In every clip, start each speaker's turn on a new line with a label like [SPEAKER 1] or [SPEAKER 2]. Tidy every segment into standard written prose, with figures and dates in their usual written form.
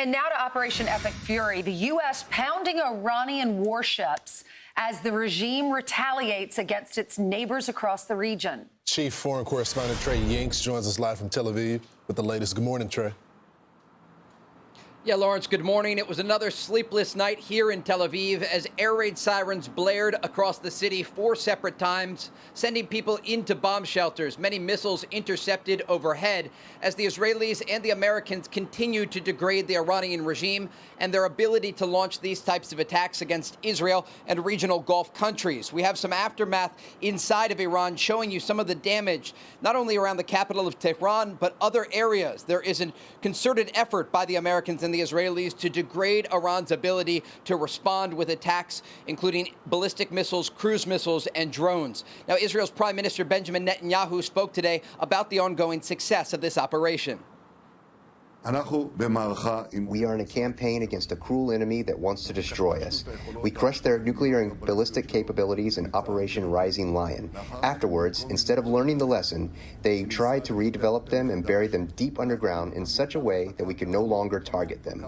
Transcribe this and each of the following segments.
[SPEAKER 1] And now to Operation Epic Fury, the U.S. pounding Iranian warships as the regime retaliates against its neighbors across the region.
[SPEAKER 2] Chief Foreign Correspondent Trey Yingst joins us live from Tel Aviv with the latest. Good morning, Trey.
[SPEAKER 3] Yeah, Lawrence, good morning. It was another sleepless night here in Tel Aviv as air raid sirens blared across the city 4 separate times, sending people into bomb shelters. Many missiles intercepted overhead as the Israelis and the Americans continue to degrade the Iranian regime and their ability to launch these types of attacks against Israel and regional Gulf countries. We have some aftermath inside of Iran showing you some of the damage, not only around the capital of Tehran, but other areas. There is a concerted effort by the Americans and the Israelis to degrade Iran's ability to respond with attacks, including ballistic missiles, cruise missiles, and drones. Now, Israel's Prime Minister Benjamin Netanyahu spoke today about the ongoing success of this operation.
[SPEAKER 4] We are in a campaign against a cruel enemy that wants to destroy us. We crushed their nuclear and ballistic capabilities in Operation Rising Lion. Afterwards, instead of learning the lesson, they tried to redevelop them and bury them deep underground in such a way that we could no longer target them.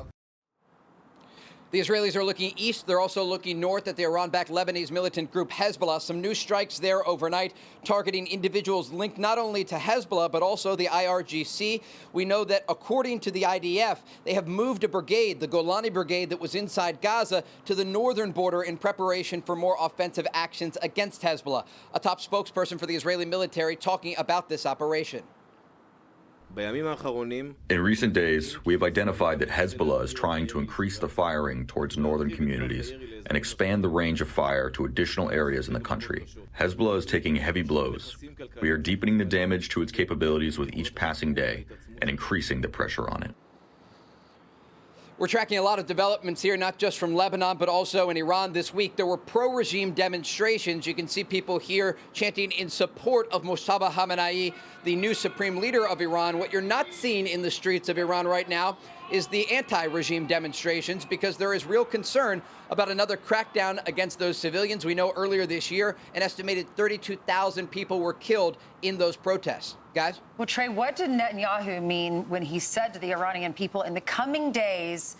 [SPEAKER 3] The Israelis are looking east. They're also looking north at the Iran-backed Lebanese militant group Hezbollah. Some new strikes there overnight targeting individuals linked not only to Hezbollah, but also the IRGC. We know that according to the IDF, they have moved a brigade, the Golani Brigade that was inside Gaza, to the northern border in preparation for more offensive actions against Hezbollah. A top spokesperson for the Israeli military talking about this operation.
[SPEAKER 5] In recent days, we have identified that Hezbollah is trying to increase the firing towards northern communities and expand the range of fire to additional areas in the country. Hezbollah is taking heavy blows. We are deepening the damage to its capabilities with each passing day and increasing the pressure on it.
[SPEAKER 3] We're tracking a lot of developments here, not just from Lebanon, but also in Iran this week. There were pro-regime demonstrations. You can see people here chanting in support of Mojtaba Khamenei, the new supreme leader of Iran. What you're not seeing in the streets of Iran right now is the anti-regime demonstrations, because there is real concern about another crackdown against those civilians. We know earlier this year, an estimated 32,000 people were killed in those protests. Guys?
[SPEAKER 1] Well, Trey, what did Netanyahu mean when he said to the Iranian people, in the coming days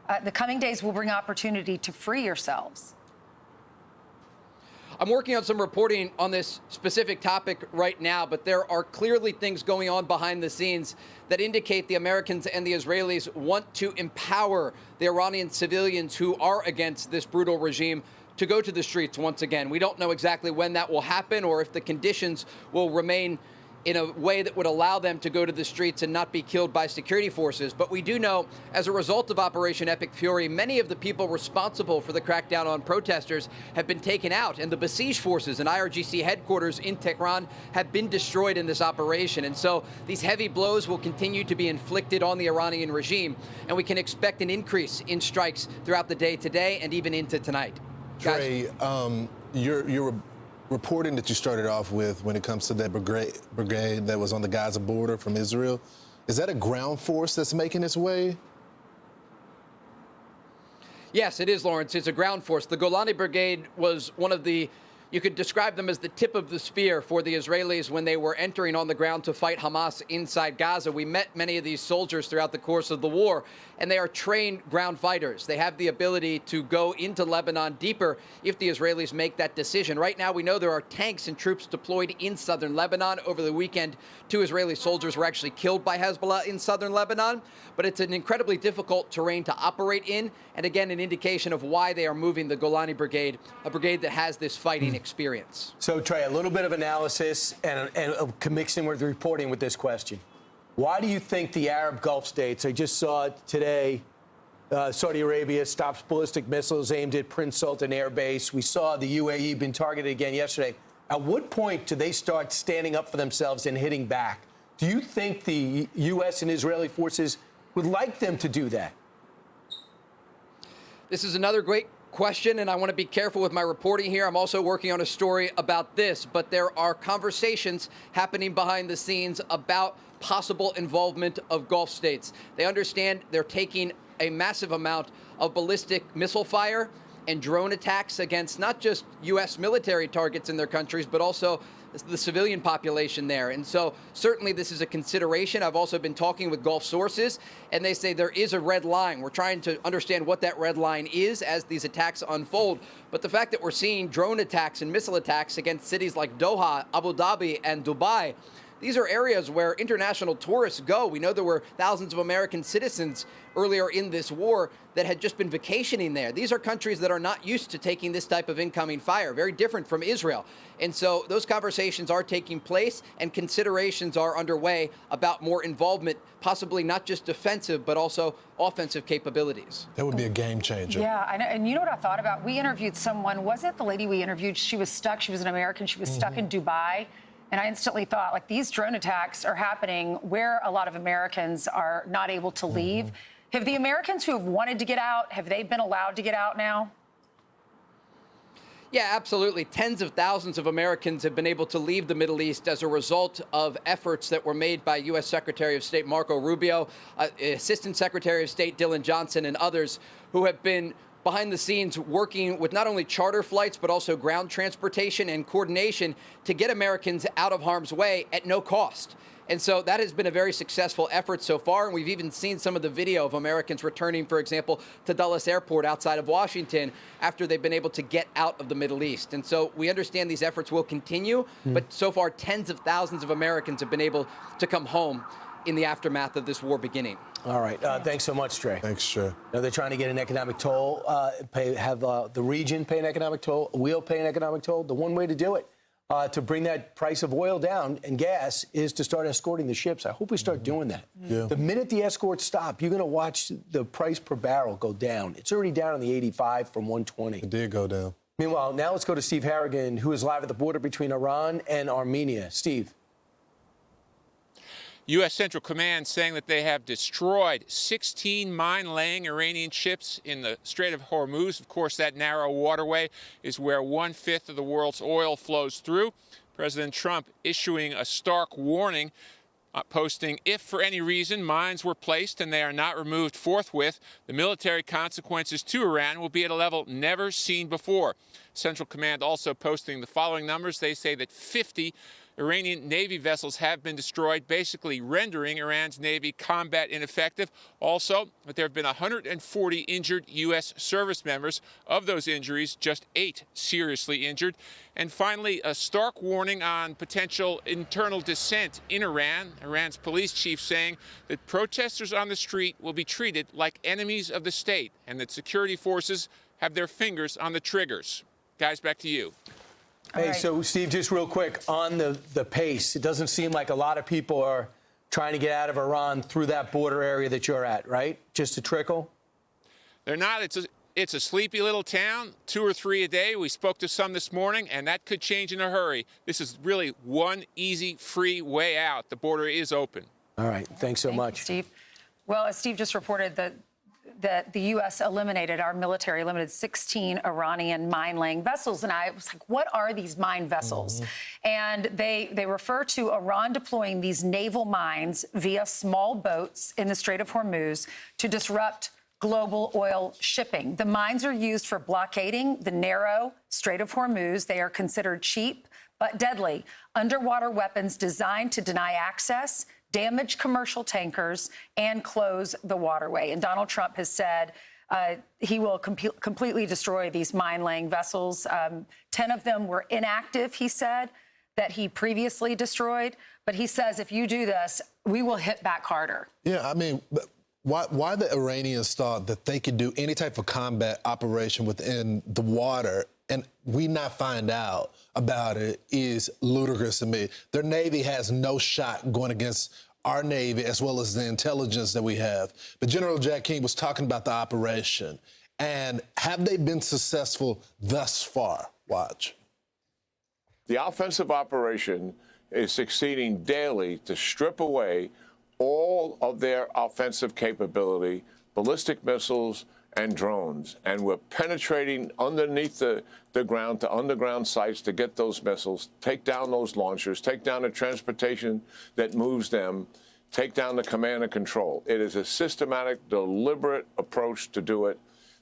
[SPEAKER 1] will bring opportunity to free yourselves?
[SPEAKER 3] I'm working on some reporting on this specific topic right now, but there are clearly things going on behind the scenes that indicate the Americans and the Israelis want to empower the Iranian civilians who are against this brutal regime to go to the streets once again. We don't know exactly when that will happen or if the conditions will remain in a way that would allow them to go to the streets and not be killed by security forces. But we do know, as a result of Operation Epic Fury, many of the people responsible for the crackdown on protesters have been taken out, and the besieged forces and IRGC headquarters in Tehran have been destroyed in this operation. And so these heavy blows will continue to be inflicted on the Iranian regime, and we can expect an increase in strikes throughout the day today and even into tonight.
[SPEAKER 2] Trey, you're reporting that you started off with when it comes to that brigade that was on the Gaza border from Israel. Is that a ground force that's making its way?
[SPEAKER 3] Yes, it is, Lawrence. It's a ground force. The Golani Brigade was one of the, you could describe them as the tip of the spear for the Israelis when they were entering on the ground to fight Hamas inside Gaza. We met many of these soldiers throughout the course of the war, and they are trained ground fighters. They have the ability to go into Lebanon deeper if the Israelis make that decision. Right now, we know there are tanks and troops deployed in southern Lebanon. Over the weekend, 2 Israeli soldiers were actually killed by Hezbollah in southern Lebanon, but it's an incredibly difficult terrain to operate in, and again, an indication of why they are moving the Golani Brigade, a brigade that has this fighting experience.
[SPEAKER 6] So, Trey, a little bit of analysis and mixing with reporting with this question. Why do you think the Arab Gulf states, I just saw it today, Saudi Arabia stops ballistic missiles aimed at Prince Sultan Air Base. We saw the UAE been targeted again yesterday. At what point do they start standing up for themselves and hitting back? Do you think the U.S. and Israeli forces would like them to do that?
[SPEAKER 3] This is another great question, and I want to be careful with my reporting here. I'm also working on a story about this, but there are conversations happening behind the scenes about possible involvement of Gulf states. They understand they're taking a massive amount of ballistic missile fire and drone attacks against not just U.S. military targets in their countries, but also the civilian population there. And so certainly this is a consideration. I've also been talking with Gulf sources, and they say there is a red line. We're trying to understand what that red line is as these attacks unfold. But the fact that we're seeing drone attacks and missile attacks against cities like Doha, Abu Dhabi, and Dubai, these are areas where international tourists go. We know there were thousands of American citizens earlier in this war that had just been vacationing there. These are countries that are not used to taking this type of incoming fire, very different from Israel. And so those conversations are taking place, and considerations are underway about more involvement, possibly not just defensive, but also offensive capabilities.
[SPEAKER 2] That would be a game changer.
[SPEAKER 1] Yeah, I know. And you know what I thought about? We interviewed someone, was it the lady we interviewed? She was stuck, she was an American, she was stuck in Dubai. And I instantly thought, like, these drone attacks are happening where a lot of Americans are not able to leave. Have the Americans who have wanted to get out, have they been allowed to get out now?
[SPEAKER 3] Yeah, absolutely. Tens of thousands of Americans have been able to leave the Middle East as a result of efforts that were made by U.S. Secretary of State Marco Rubio, Assistant Secretary of State Dylan Johnson, and others who have been behind the scenes working with not only charter flights, but also ground transportation and coordination to get Americans out of harm's way at no cost. And so that has been a very successful effort so far. And we've even seen some of the video of Americans returning, for example, to Dulles Airport outside of Washington after they've been able to get out of the Middle East. And so we understand these efforts will continue, but so far tens of thousands of Americans have been able to come home in the aftermath of this war beginning.
[SPEAKER 6] All right. Thanks so much, Trey.
[SPEAKER 2] Thanks, Trey.
[SPEAKER 6] Now they're trying to get an economic toll, have the region pay an economic toll. We'll pay an economic toll. The one way to do it, to bring that price of oil down and gas, is to start escorting the ships. I hope we start doing that.
[SPEAKER 2] Yeah.
[SPEAKER 6] The minute the escorts stop, you're going to watch the price per barrel go down. It's already down in the 85 from 120.
[SPEAKER 2] It did go down.
[SPEAKER 6] Meanwhile, now let's go to Steve Harrigan, who is live at the border between Iran and Armenia. Steve.
[SPEAKER 7] U.S. Central Command saying that they have destroyed 16 mine-laying Iranian ships in the Strait of Hormuz. Of course, that narrow waterway is where 1/5 of the world's oil flows through. President Trump issuing a stark warning, posting, if for any reason mines were placed and they are not removed forthwith, the military consequences to Iran will be at a level never seen before. Central Command also posting the following numbers. They say that 50 Iranian Navy vessels have been destroyed, basically rendering Iran's Navy combat ineffective. Also, that there have been 140 injured U.S. service members. Of those injuries, just 8 seriously injured. And finally, a stark warning on potential internal dissent in Iran. Iran's police chief saying that protesters on the street will be treated like enemies of the state and that security forces have their fingers on the triggers. Guys, back to you.
[SPEAKER 6] Hey,
[SPEAKER 1] right.
[SPEAKER 6] So, Steve, just real quick, on the pace, it doesn't seem like a lot of people are trying to get out of Iran through that border area that you're at, right? Just a trickle?
[SPEAKER 7] They're not. It's a sleepy little town, 2 or 3 a day. We spoke to some this morning, and that could change in a hurry. This is really one easy, free way out. The border is open.
[SPEAKER 6] All right. Thanks so
[SPEAKER 1] Thank
[SPEAKER 6] much.
[SPEAKER 1] you, Steve. Well, as Steve just reported, that the U.S. our military eliminated 16 Iranian mine-laying vessels. And I was like, what are these mine vessels? And they refer to Iran deploying these naval mines via small boats in the Strait of Hormuz to disrupt global oil shipping. The mines are used for blockading the narrow Strait of Hormuz. They are considered cheap but deadly underwater weapons designed to deny access, damage commercial tankers, and close the waterway. And Donald Trump has said he will completely destroy these mine-laying vessels. 10 of them were inactive, he said, that he previously destroyed. But he says, if you do this, we will hit back harder.
[SPEAKER 2] Yeah, I mean, why the Iranians thought that they could do any type of combat operation within the water and we not find out about it is ludicrous to me. Their Navy has no shot going against our Navy as well as the intelligence that we have. But General Jack King was talking about the operation. And have they been successful thus far? Watch.
[SPEAKER 8] The offensive operation is succeeding daily to strip away all of their offensive capability, ballistic missiles, and drones. And we're penetrating underneath the ground to underground sites to get those missiles, take down those launchers, take down the transportation that moves them, take down the command and control. It is a systematic, deliberate approach to do it.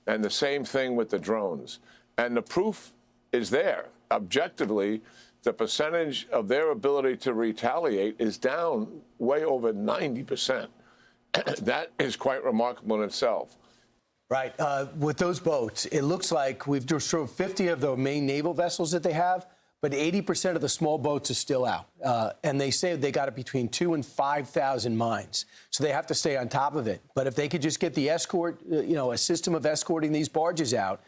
[SPEAKER 8] And the same thing with the drones. And the proof is there. Objectively, the percentage of their ability to retaliate is down way over 90%. That is quite remarkable in itself.
[SPEAKER 6] Right. With those boats, it looks like we've destroyed 50 of the main naval vessels that they have, but 80% of the small boats are still out. And they say they got it between 2,000 and 5,000 mines. So they have to stay on top of it. But if they could just get the escort, a system of escorting these barges out,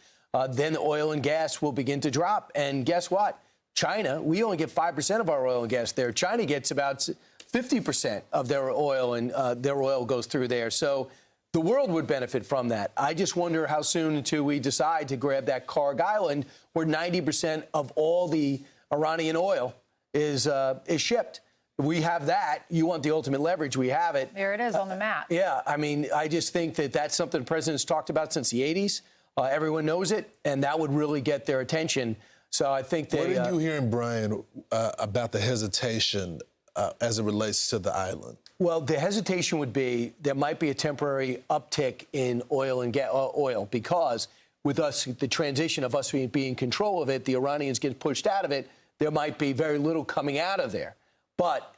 [SPEAKER 6] then oil and gas will begin to drop. And guess what? China, we only get 5% of our oil and gas there. China gets about 50% of their oil, and their oil goes through there. So the world would benefit from that. I just wonder how soon until we decide to grab that Karg Island, where 90% of all the Iranian oil is shipped. We have that. You want the ultimate leverage. We have it.
[SPEAKER 1] There it is on the map.
[SPEAKER 6] Yeah, I mean, I just think that that's something the president's talked about since the 80s. Everyone knows it, and that would really get their attention. So I think they...
[SPEAKER 2] What are you hearing, Brian, about the hesitation as it relates to the island?
[SPEAKER 6] Well, the hesitation would be there might be a temporary uptick in oil and oil because with us, the transition of us being in control of it, the Iranians get pushed out of it, there might be very little coming out of there. But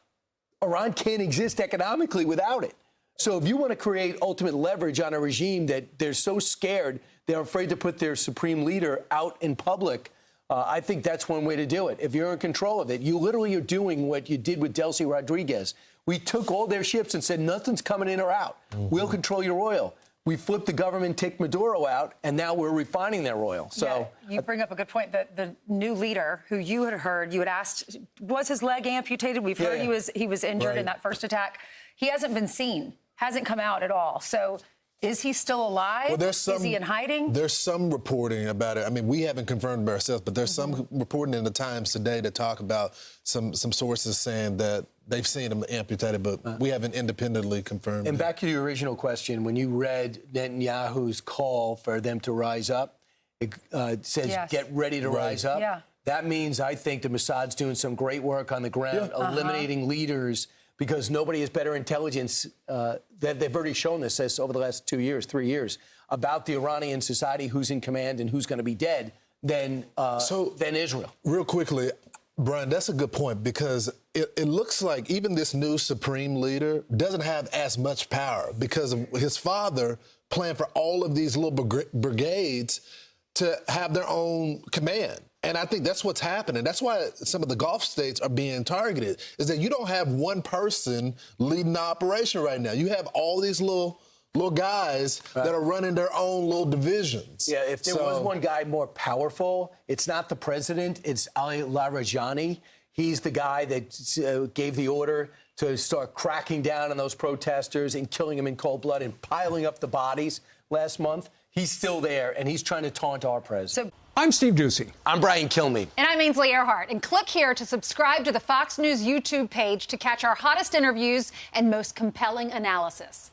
[SPEAKER 6] Iran can't exist economically without it. So if you want to create ultimate leverage on a regime that they're so scared, they're afraid to put their supreme leader out in public, I think that's one way to do it. If you're in control of it, you literally are doing what you did with Delcy Rodriguez. We took all their ships and said, nothing's coming in or out. We'll control your oil. We flipped the government, take Maduro out, and now we're refining their oil. So
[SPEAKER 1] yeah, you bring up a good point that the new leader who you had asked, was his leg amputated? We've heard he was injured in that first attack. He hasn't been seen, hasn't come out at all. So is he still alive?
[SPEAKER 2] Well,
[SPEAKER 1] is he in hiding?
[SPEAKER 2] There's some reporting about it. I mean, we haven't confirmed it ourselves, but there's some reporting in the Times today to talk about some sources saying that they've seen him amputated, but we haven't independently confirmed
[SPEAKER 6] And
[SPEAKER 2] it.
[SPEAKER 6] back to your original question, when you read Netanyahu's call for them to rise up, it says, get ready to rise up.
[SPEAKER 1] Yeah.
[SPEAKER 6] That means I think the Mossad's doing some great work on the ground, eliminating leaders, because nobody has better intelligence. They've already shown this over the last 2 years, 3 years, about the Iranian society, who's in command and who's going to be dead, than Israel.
[SPEAKER 2] Real quickly, Brian, that's a good point, because it looks like even this new supreme leader doesn't have as much power because of his father planned for all of these little brigades to have their own command. And I think that's what's happening. That's why some of the Gulf states are being targeted, is that you don't have one person leading the operation right now. You have all these little guys that are running their own little divisions.
[SPEAKER 6] Yeah, if there was one guy more powerful, it's not the president, it's Ali Larijani. He's the guy that gave the order to start cracking down on those protesters and killing them in cold blood and piling up the bodies last month. He's still there, and he's trying to taunt our president.
[SPEAKER 9] I'm Steve Ducey.
[SPEAKER 6] I'm Brian Kilmeade.
[SPEAKER 10] And I'm Ainsley Earhart. And click here to subscribe to the Fox News YouTube page to catch our hottest interviews and most compelling analysis.